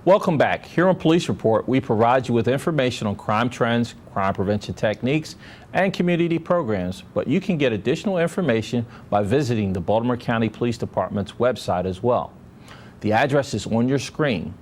Welcome back. Here on Police Report, we provide you with information on crime trends, crime prevention techniques, and community programs, but you can get additional information by visiting the Baltimore County Police Department's website as well. The address is on your screen.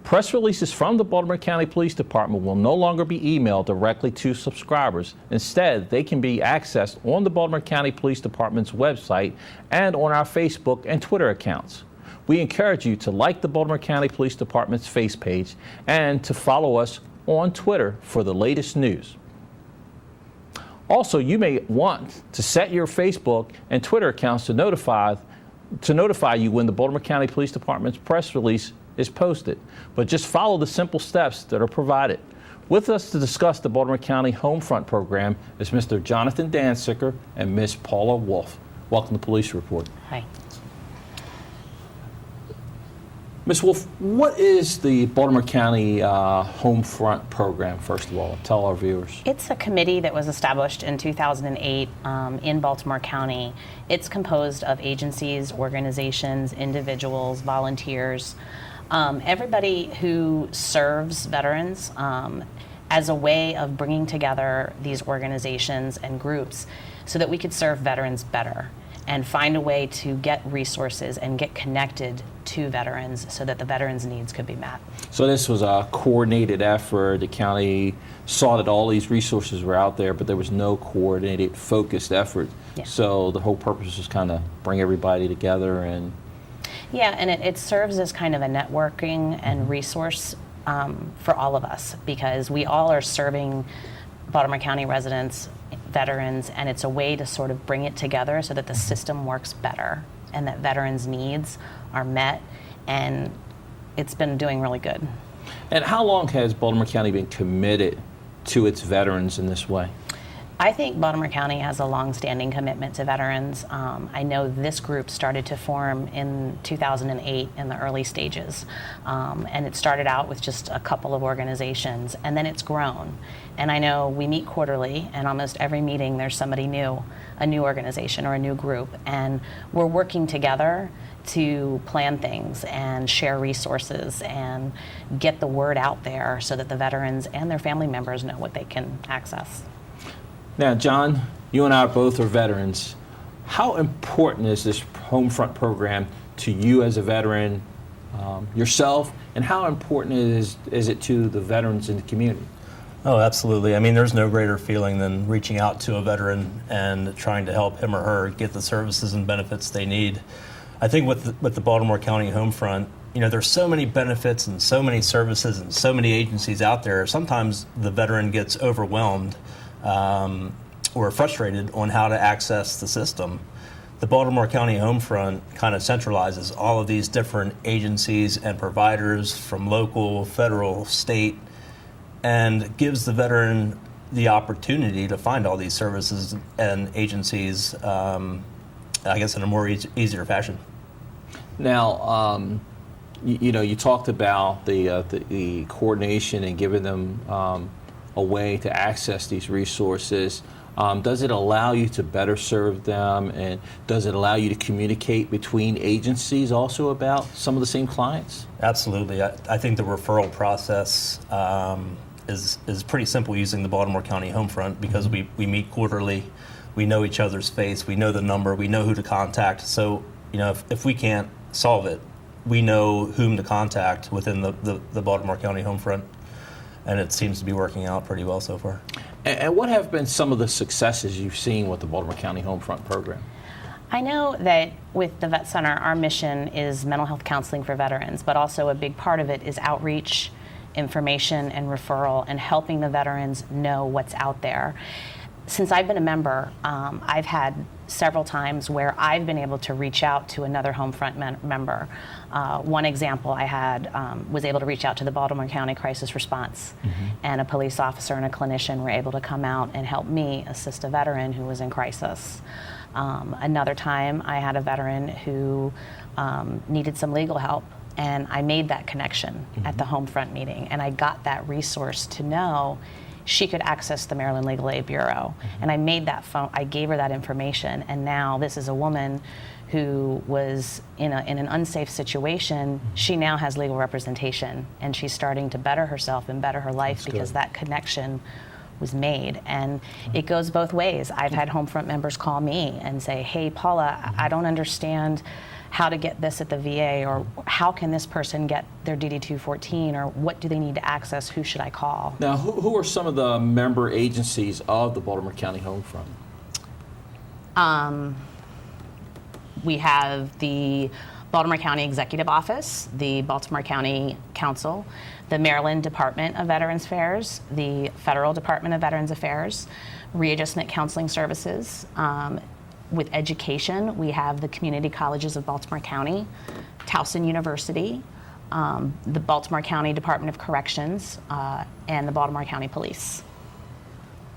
Press releases from the Baltimore County Police Department will no longer be emailed directly to subscribers. Instead, they can be accessed on the Baltimore County Police Department's website and on our Facebook and Twitter accounts. We encourage you to like the Baltimore County Police Department's face page and to follow us on Twitter for the latest news. Also, you may want to set your Facebook and Twitter accounts to notify you when the Baltimore County Police Department's press release is posted. But just follow the simple steps that are provided. With us to discuss the Baltimore County Homefront program is Mr. Jonathan Dansicker and Ms. Paula Wolf. Welcome to Police Report. Hi. Ms. Wolf, what is the Baltimore County Homefront program, first of all? Tell our viewers. It's a committee that was established in 2008 in Baltimore County. It's composed of agencies, organizations, individuals, volunteers, everybody who serves veterans as a way of bringing together these organizations and groups so that we could serve veterans better and find a way to get resources and get connected to veterans so that the veterans' needs could be met. So this was a coordinated effort. The county saw that all these resources were out there, but there was no coordinated, focused effort. Yeah. So the whole purpose was kind of bring everybody together and... Yeah, and it serves as kind of a networking and resource for all of us, because we all are serving Baltimore County residents, veterans, and it's a way to sort of bring it together so that the system works better and that veterans' needs are met, and it's been doing really good. And how long has Baltimore County been committed to its veterans in this way? I think Baltimore County has a long-standing commitment to veterans. I know this group started to form in 2008 in the early stages, and it started out with just a couple of organizations, and then it's grown. And I know we meet quarterly, and almost every meeting there's somebody new, a new organization or a new group, and we're working together to plan things and share resources and get the word out there so that the veterans and their family members know what they can access. Now, John, you and I both are veterans. How important is this Homefront program to you as a veteran, yourself, and how important is it to the veterans in the community? Oh, absolutely. I mean, there's no greater feeling than reaching out to a veteran and trying to help him or her get the services and benefits they need. I think with the Baltimore County Homefront, you know, there's so many benefits and so many services and so many agencies out there. Sometimes the veteran gets overwhelmed or frustrated on how to access the system. The Baltimore County Homefront kind of centralizes all of these different agencies and providers from local, federal, state, and gives the veteran the opportunity to find all these services and agencies, I guess, in a more easier fashion. Now, you know, you talked about the coordination and giving them a way to access these resources. Does it allow you to better serve them, and does it allow you to communicate between agencies also about some of the same clients? Absolutely. I think the referral process is pretty simple using the Baltimore County Homefront, because we meet quarterly, we know each other's face, we know the number, we know who to contact. So, you know, if we can't solve it, we know whom to contact within the Baltimore County Homefront. And it seems to be working out pretty well so far. And what have been some of the successes you've seen with the Baltimore County Homefront program? I know that with the Vet Center, our mission is mental health counseling for veterans, but also a big part of it is outreach, information, and referral, and helping the veterans know what's out there. Since I've been a member, I've had several times where I've been able to reach out to another Homefront member. One example I had was able to reach out to the Baltimore County Crisis Response, and a police officer and a clinician were able to come out and help me assist a veteran who was in crisis. Another time I had a veteran who needed some legal help, and I made that connection at the Homefront meeting, and I got that resource to know she could access the Maryland Legal Aid Bureau. And I made that phone, I gave her that information, and now this is a woman who was in an unsafe situation. She now has legal representation, and she's starting to better herself and better her life because that connection was made. And it goes both ways. I've had Homefront members call me and say, hey, Paula, I don't understand how to get this at the VA, or how can this person get their DD-214, or what do they need to access, who should I call? Now, who are some of the member agencies of the Baltimore County Homefront? We have the Baltimore County Executive Office, the Baltimore County Council, the Maryland Department of Veterans Affairs, the Federal Department of Veterans Affairs, Readjustment Counseling Services. With education, we have the community colleges of Baltimore County, Towson University, the Baltimore County Department of Corrections, and the Baltimore County Police.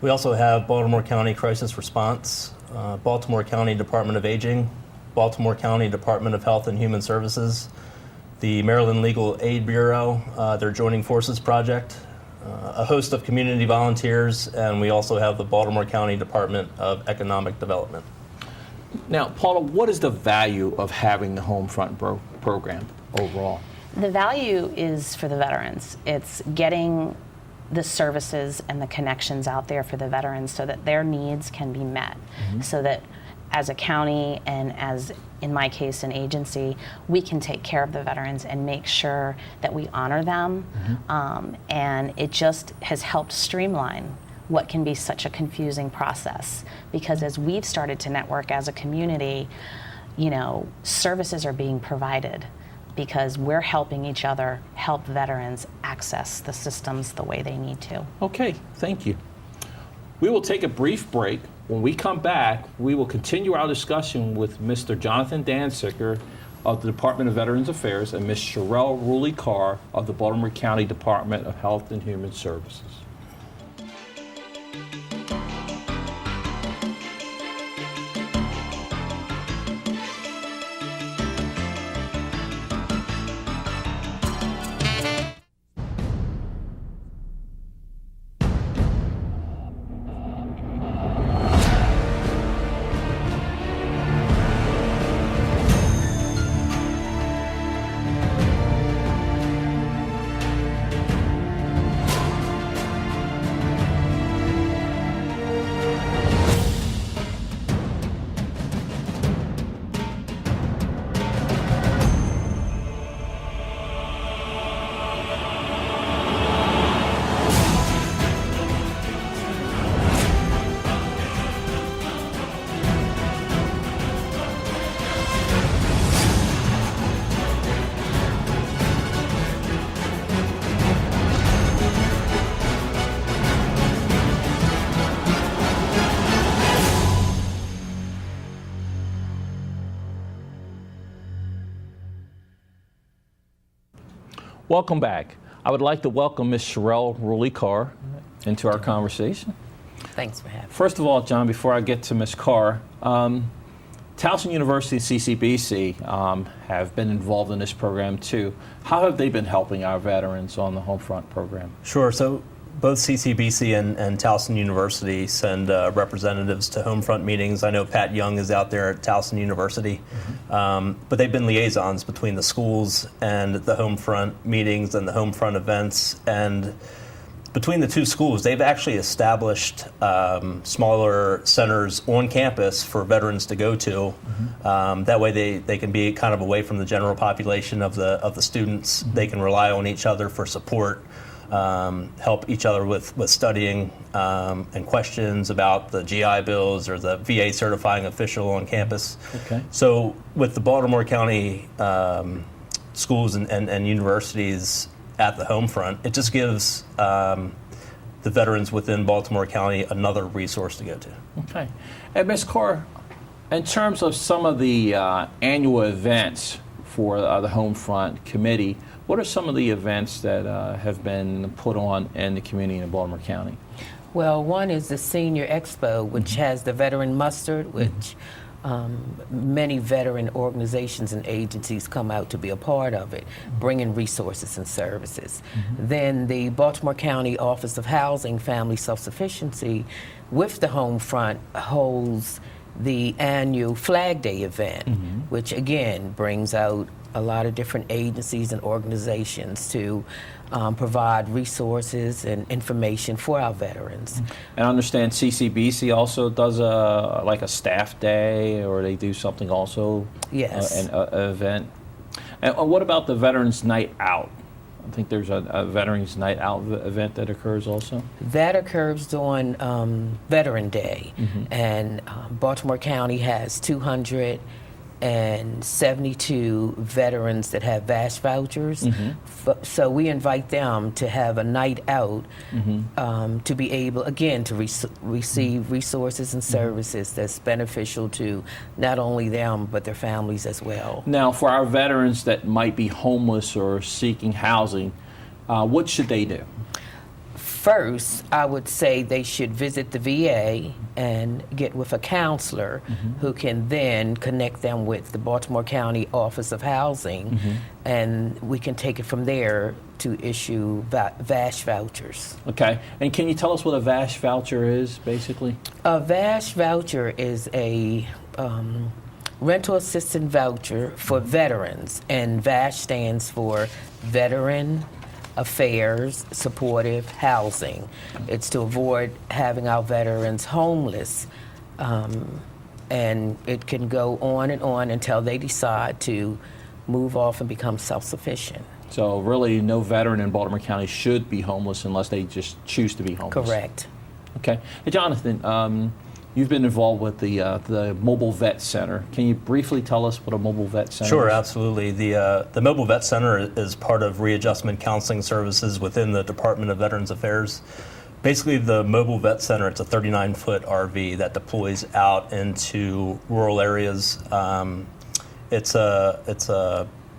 We also have Baltimore County Crisis Response, Baltimore County Department of Aging, Baltimore County Department of Health and Human Services, the Maryland Legal Aid Bureau, their Joining Forces Project, a host of community volunteers, and we also have the Baltimore County Department of Economic Development. Now, Paula, what is the value of having the Homefront program overall? The value is for the veterans. It's getting the services and the connections out there for the veterans so that their needs can be met, so that as a county and as, in my case, an agency, we can take care of the veterans and make sure that we honor them. And it just has helped streamline what can be such a confusing process. Because as we've started to network as a community, you know, services are being provided because we're helping each other help veterans access the systems the way they need to. Okay, thank you. We will take a brief break. When we come back, we will continue our discussion with Mr. Jonathan Dansicker of the Department of Veterans Affairs and Ms. Sherelle Ruley-Carr of the Baltimore County Department of Health and Human Services. Welcome back. I would like to welcome Ms. Sherelle Ruley-Carr into our conversation. Thanks for having me. First of all, John, before I get to Ms. Carr, Towson University and CCBC have been involved in this program too. How have they been helping our veterans on the Homefront program? Sure. So both CCBC and Towson University send representatives to Homefront meetings. I know Pat Young is out there at Towson University, but they've been liaisons between the schools and the Homefront meetings and the Homefront events. And between the two schools, they've actually established smaller centers on campus for veterans to go to. That way they can be kind of away from the general population of the students. They can rely on each other for support. Help each other with studying and questions about the GI Bills or the VA certifying official on campus. Okay. So with the Baltimore County schools and universities at the Homefront, it just gives the veterans within Baltimore County another resource to go to. Okay. And Ms. Carr, in terms of some of the annual events for the Homefront Committee, what are some of the events that have been put on in the community in Baltimore County? Well, one is the Senior Expo, which has the Veteran Mustard, which many veteran organizations and agencies come out to be a part of it, bringing resources and services. Then the Baltimore County Office of Housing, Family Self-Sufficiency, with the Homefront, holds the annual Flag Day event, which again brings out a lot of different agencies and organizations to provide resources and information for our veterans. And I understand CCBC also does like a staff day, or they do something also. Yes. An event. And what about the Veterans Night Out? I think there's a Veterans Night Out event that occurs also. That occurs on Veteran Day, and Baltimore County has 272 veterans that have VASH vouchers. So we invite them to have a night out to be able, again, to receive resources and services that's beneficial to not only them, but their families as well. Now, for our veterans that might be homeless or seeking housing, what should they do? First, I would say they should visit the VA and get with a counselor who can then connect them with the Baltimore County Office of Housing, and we can take it from there to issue VASH vouchers. Okay. And can you tell us what a VASH voucher is, basically? A VASH voucher is a rental assistance voucher for veterans, and VASH stands for Veteran Affairs Supportive Housing. It's to avoid having our veterans homeless, and it can go on and on until they decide to move off and become self-sufficient. So really, no veteran in Baltimore County should be homeless unless they just choose to be homeless. Correct. Okay. Hey, Jonathan, you've been involved with the Mobile Vet Center. Can you briefly tell us what a Mobile Vet Center is? Sure, absolutely. The Mobile Vet Center is part of readjustment counseling services within the Department of Veterans Affairs. Basically, the Mobile Vet Center, it's a 39-foot RV that deploys out into rural areas. It's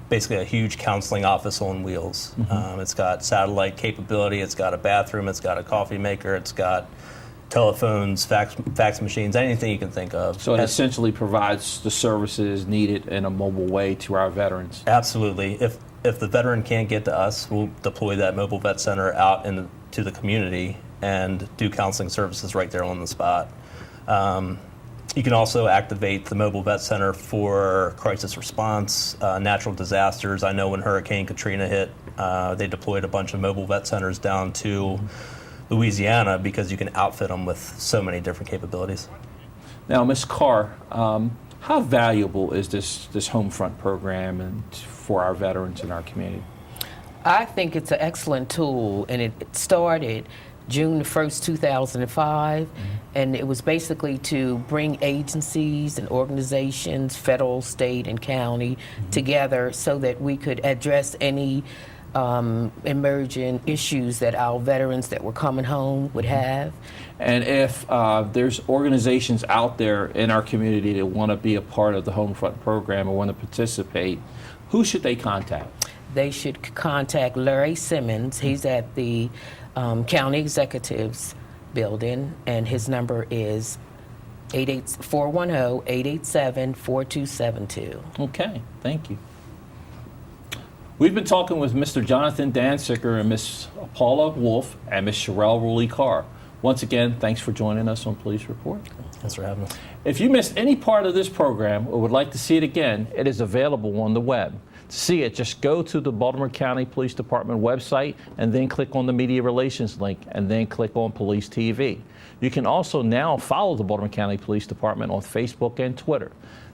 basically a huge counseling office on wheels. It's got satellite capability, it's got a bathroom, it's got a coffee maker, it's got telephones, fax machines, anything you can think of. So it essentially provides the services needed in a mobile way to our veterans. Absolutely. If the veteran can't get to us, we'll deploy that Mobile Vet Center out into the community and do counseling services right there on the spot. You can also activate the Mobile Vet Center for crisis response, natural disasters. I know when Hurricane Katrina hit, they deployed a bunch of Mobile Vet Centers down to Louisiana because you can outfit them with so many different capabilities. Now, Ms. Carr, how valuable is this Homefront program and for our veterans in our community? I think it's an excellent tool, and it started June the 1st, 2005, and it was basically to bring agencies and organizations, federal, state, and county, together so that we could address any emerging issues that our veterans that were coming home would have. And if there's organizations out there in our community that want to be a part of the Homefront program or want to participate, who should they contact? They should contact Larry Simmons. He's at the County Executives Building, and his number is 410-887-4272. Okay, thank you. We've been talking with Mr. Jonathan Dansicker and Ms. Paula Wolf and Ms. Sherelle Ruley Carr. Once again, thanks for joining us on Police Report. Thanks for having us. If you missed any part of this program or would like to see it again, it is available on the web. To see it, just go to the Baltimore County Police Department website and then click on the Media Relations link and then click on Police TV. You can also now follow the Baltimore County Police Department on Facebook and Twitter.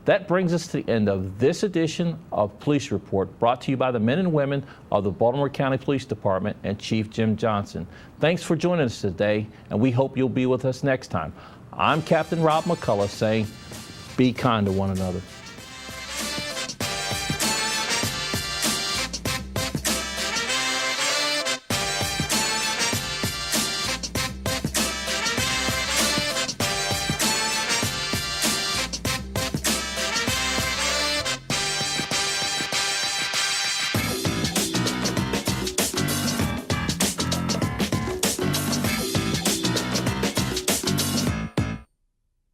That brings us to the end of this edition of Police Report, brought to you by the men and women of the Baltimore County Police Department and Chief Jim Johnson. Thanks for joining us today, and we hope you'll be with us next time. I'm Captain Rob McCullough saying, be kind to one another.